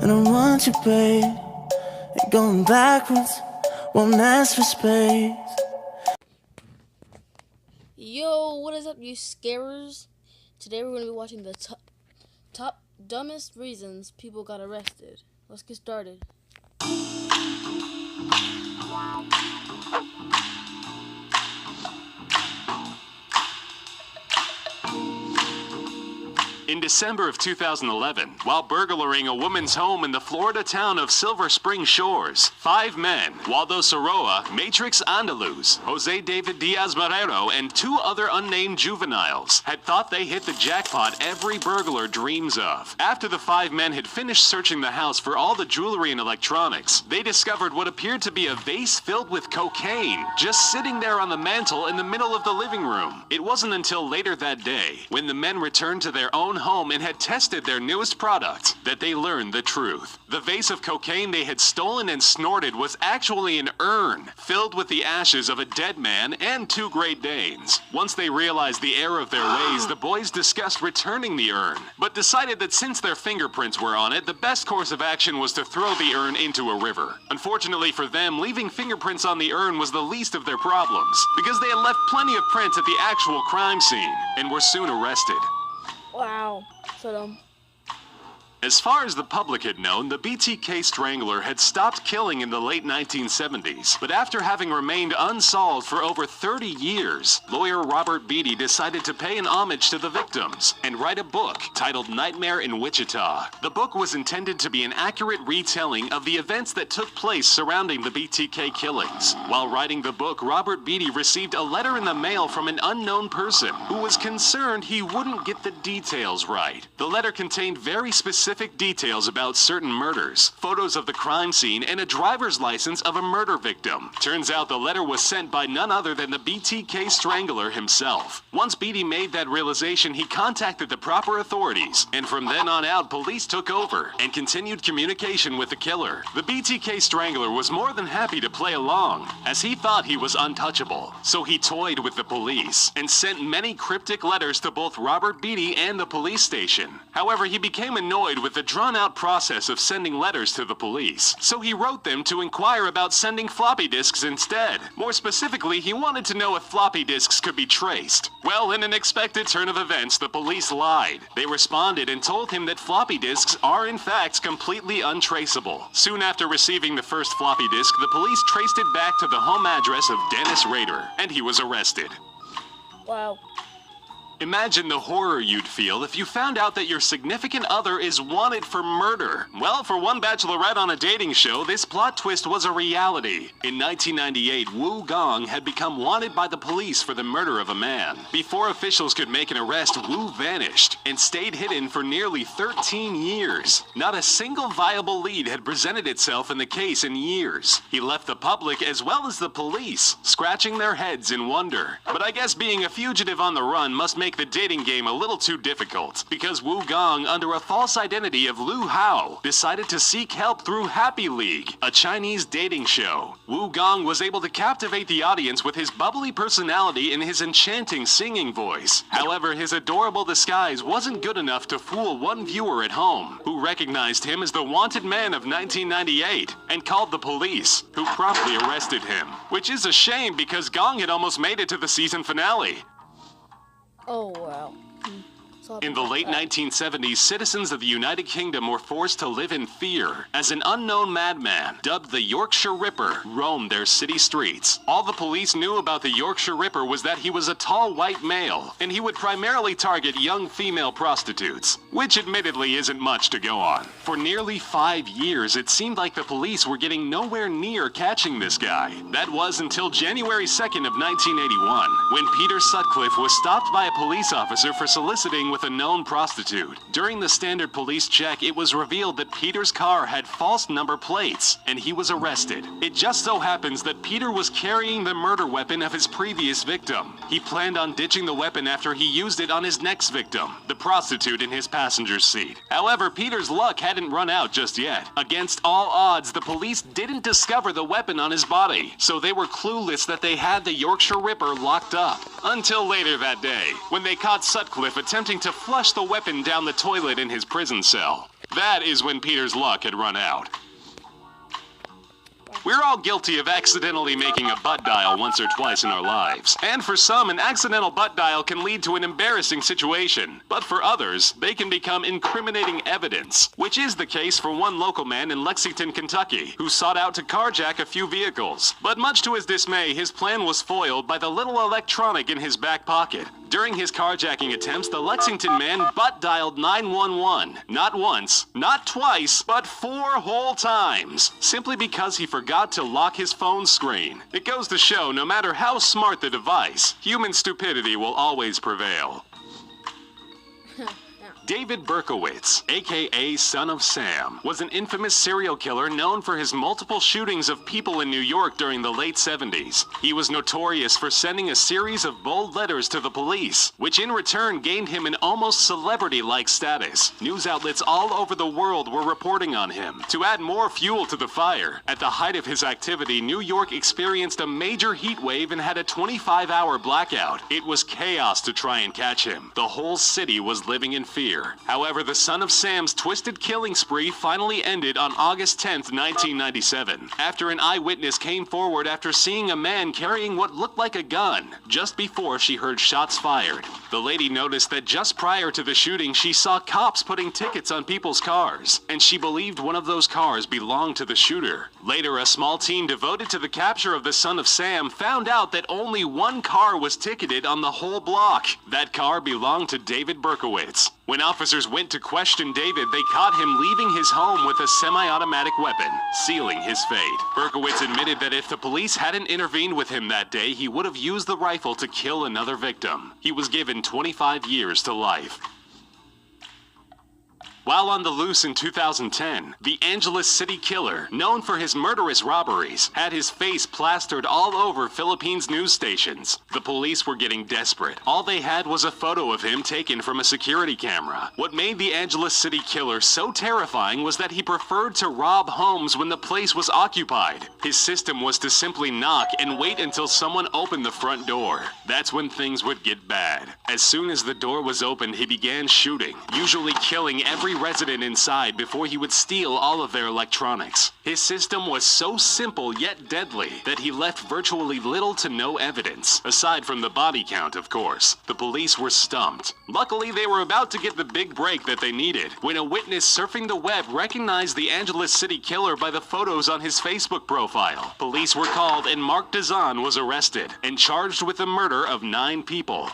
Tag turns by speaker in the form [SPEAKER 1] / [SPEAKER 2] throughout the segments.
[SPEAKER 1] And I want you, babe. Ain't going backwards, won't ask for space.
[SPEAKER 2] Yo, what is up, you scarers? Today we're going to be watching the top dumbest reasons people got arrested. Let's get started.
[SPEAKER 3] In December of 2011, while burglaring a woman's home in the Florida town of Silver Spring Shores, 5 men, Waldo Soroa, Matrix Andaluz, Jose David Diaz Marrero, and 2 other unnamed juveniles, had thought they hit the jackpot every burglar dreams of. After the 5 men had finished searching the house for all the jewelry and electronics, they discovered what appeared to be a vase filled with cocaine, just sitting there on the mantel in the middle of the living room. It wasn't until later that day, when the men returned to their own home and had tested their newest product, that they learned the truth. The vase of cocaine they had stolen and snorted was actually an urn filled with the ashes of a dead man and 2 Great Danes. Once they realized the error of their ways, the boys discussed returning the urn, but decided that since their fingerprints were on it, the best course of action was to throw the urn into a river. Unfortunately for them, leaving fingerprints on the urn was the least of their problems, because they had left plenty of prints at the actual crime scene, and were soon arrested.
[SPEAKER 2] Wow, so dumb.
[SPEAKER 3] As far as the public had known, the BTK Strangler had stopped killing in the late 1970s, but after having remained unsolved for over 30 years, lawyer Robert Beatty decided to pay an homage to the victims and write a book titled Nightmare in Wichita. The book was intended to be an accurate retelling of the events that took place surrounding the BTK killings. While writing the book, Robert Beatty received a letter in the mail from an unknown person who was concerned he wouldn't get the details right. The letter contained very specific details about certain murders, photos of the crime scene, and a driver's license of a murder victim. Turns out the letter was sent by none other than the BTK Strangler himself. Once Beatty made that realization, he contacted the proper authorities, and from then on out, police took over and continued communication with the killer. The BTK Strangler was more than happy to play along, as he thought he was untouchable. So he toyed with the police and sent many cryptic letters to both Robert Beatty and the police station. However, he became annoyed with the drawn-out process of sending letters to the police, so he wrote them to inquire about sending floppy disks instead. More specifically, he wanted to know if floppy disks could be traced. Well, in an expected turn of events, the police lied. They responded and told him that floppy disks are in fact completely untraceable. Soon after receiving the first floppy disk, the police traced it back to the home address of Dennis Rader, and he was arrested.
[SPEAKER 2] Wow.
[SPEAKER 3] Imagine the horror you'd feel if you found out that your significant other is wanted for murder. Well, for one bachelorette on a dating show, this plot twist was a reality. In 1998, Wu Gong had become wanted by the police for the murder of a man. Before officials could make an arrest, Wu vanished and stayed hidden for nearly 13 years. Not a single viable lead had presented itself in the case in years. He left the public as well as the police scratching their heads in wonder. But I guess being a fugitive on the run must make the dating game a little too difficult, because Wu Gong, under a false identity of Lu Hao, decided to seek help through Happy League, a Chinese dating show. Wu Gong was able to captivate the audience with his bubbly personality and his enchanting singing voice. However, his adorable disguise wasn't good enough to fool one viewer at home, who recognized him as the wanted man of 1998 and called the police, who promptly arrested him. Which is a shame, because Gong had almost made it to the season finale.
[SPEAKER 2] Oh, wow.
[SPEAKER 3] In the late 1970s, citizens of the United Kingdom were forced to live in fear as an unknown madman, dubbed the Yorkshire Ripper, roamed their city streets. All the police knew about the Yorkshire Ripper was that he was a tall white male, and he would primarily target young female prostitutes, which admittedly isn't much to go on. For nearly 5 years, it seemed like the police were getting nowhere near catching this guy. That was until January 2nd of 1981, when Peter Sutcliffe was stopped by a police officer for soliciting with a known prostitute. During the standard police check, it was revealed that Peter's car had false number plates, and he was arrested. It just so happens that Peter was carrying the murder weapon of his previous victim. He planned on ditching the weapon after he used it on his next victim, the prostitute in his passenger seat. However, Peter's luck hadn't run out just yet. Against all odds, the police didn't discover the weapon on his body, so they were clueless that they had the Yorkshire Ripper locked up. Until later that day, when they caught Sutcliffe attempting to flush the weapon down the toilet in his prison cell. That is when Peter's luck had run out. We're all guilty of accidentally making a butt dial once or twice in our lives. And for some, an accidental butt dial can lead to an embarrassing situation. But for others, they can become incriminating evidence, which is the case for one local man in Lexington, Kentucky, who sought out to carjack a few vehicles. But much to his dismay, his plan was foiled by the little electronic in his back pocket. During his carjacking attempts, the Lexington man butt dialed 911. Not once, not twice, but 4 whole times. Simply because he forgot to lock his phone screen. It goes to show, no matter how smart the device, human stupidity will always prevail. David Berkowitz, aka Son of Sam, was an infamous serial killer known for his multiple shootings of people in New York during the late 70s. He was notorious for sending a series of bold letters to the police, which in return gained him an almost celebrity-like status. News outlets all over the world were reporting on him. To add more fuel to the fire, at the height of his activity, New York experienced a major heat wave and had a 25-hour blackout. It was chaos to try and catch him. The whole city was living in fear. However, the Son of Sam's twisted killing spree finally ended on August 10, 1997, after an eyewitness came forward after seeing a man carrying what looked like a gun just before she heard shots fired. The lady noticed that just prior to the shooting, she saw cops putting tickets on people's cars, and she believed one of those cars belonged to the shooter. Later, a small team devoted to the capture of the Son of Sam found out that only one car was ticketed on the whole block. That car belonged to David Berkowitz. When officers went to question David, they caught him leaving his home with a semi-automatic weapon, sealing his fate. Berkowitz admitted that if the police hadn't intervened with him that day, he would have used the rifle to kill another victim. He was given 25 years to life. While on the loose in 2010, the Angeles City Killer, known for his murderous robberies, had his face plastered all over Philippines news stations. The police were getting desperate. All they had was a photo of him taken from a security camera. What made the Angeles City Killer so terrifying was that he preferred to rob homes when the place was occupied. His system was to simply knock and wait until someone opened the front door. That's when things would get bad. As soon as the door was opened, he began shooting, usually killing every resident inside before he would steal all of their electronics. His system was so simple yet deadly that he left virtually little to no evidence, aside from the body count, of course. The police were stumped. Luckily, they were about to get the big break that they needed when a witness surfing the web recognized the Angeles City Killer by the photos on his Facebook profile. Police were called and Mark Dazan was arrested and charged with the murder of 9 people.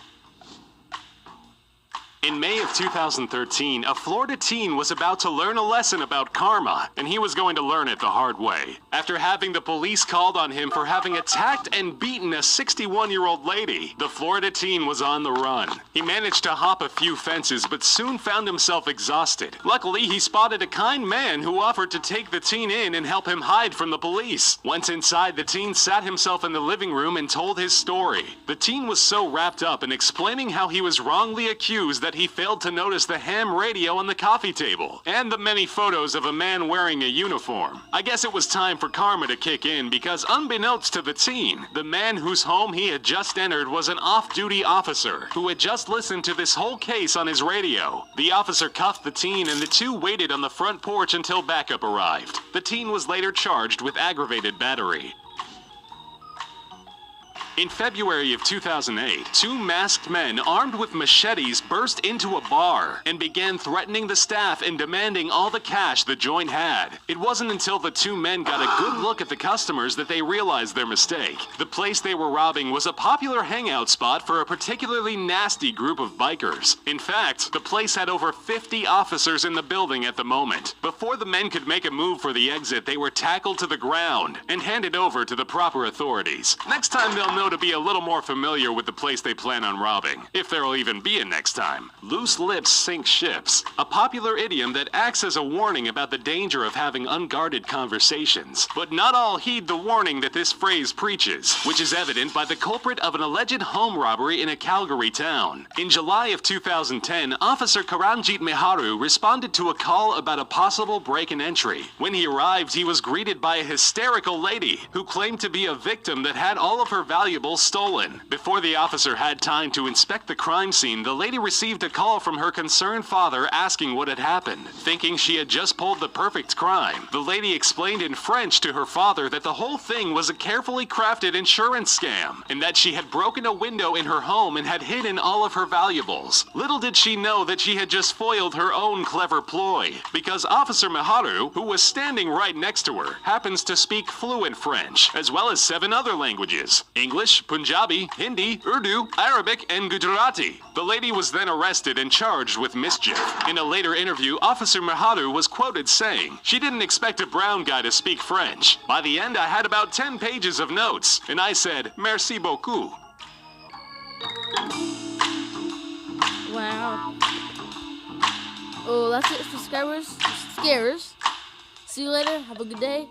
[SPEAKER 3] In May of 2013, a Florida teen was about to learn a lesson about karma, and he was going to learn it the hard way. After having the police called on him for having attacked and beaten a 61-year-old lady, the Florida teen was on the run. He managed to hop a few fences, but soon found himself exhausted. Luckily, he spotted a kind man who offered to take the teen in and help him hide from the police. Once inside, the teen sat himself in the living room and told his story. The teen was so wrapped up in explaining how he was wrongly accused that he failed to notice the ham radio on the coffee table and the many photos of a man wearing a uniform. I guess it was time for karma to kick in because unbeknownst to the teen, the man whose home he had just entered was an off-duty officer who had just listened to this whole case on his radio. The officer cuffed the teen and the two waited on the front porch until backup arrived. The teen was later charged with aggravated battery. In February of 2008, 2 masked men armed with machetes burst into a bar and began threatening the staff and demanding all the cash the joint had. It wasn't until the 2 men got a good look at the customers that they realized their mistake. The place they were robbing was a popular hangout spot for a particularly nasty group of bikers. In fact, the place had over 50 officers in the building at the moment. Before the men could make a move for the exit, they were tackled to the ground and handed over to the proper authorities. Next time they'll know to be a little more familiar with the place they plan on robbing, if there'll even be a next time. Loose lips sink ships, a popular idiom that acts as a warning about the danger of having unguarded conversations. But not all heed the warning that this phrase preaches, which is evident by the culprit of an alleged home robbery in a Calgary town. In July of 2010, Officer Karanjit Meharu responded to a call about a possible break and entry. When he arrived, he was greeted by a hysterical lady who claimed to be a victim that had all of her valuables valuables stolen. Before the officer had time to inspect the crime scene, the lady received a call from her concerned father asking what had happened. Thinking she had just pulled the perfect crime, the lady explained in French to her father that the whole thing was a carefully crafted insurance scam, and that she had broken a window in her home and had hidden all of her valuables. Little did she know that she had just foiled her own clever ploy, because Officer Miharu, who was standing right next to her, happens to speak fluent French, as well as 7 other languages: English, Punjabi, Hindi, Urdu, Arabic, and Gujarati. The lady was then arrested and charged with mischief. In a later interview, Officer Miharu was quoted saying, "She didn't expect a brown guy to speak French. By the end, I had about 10 pages of notes, and I said, merci beaucoup."
[SPEAKER 2] Wow. Oh, that's it for Scarers. See you later. Have a good day.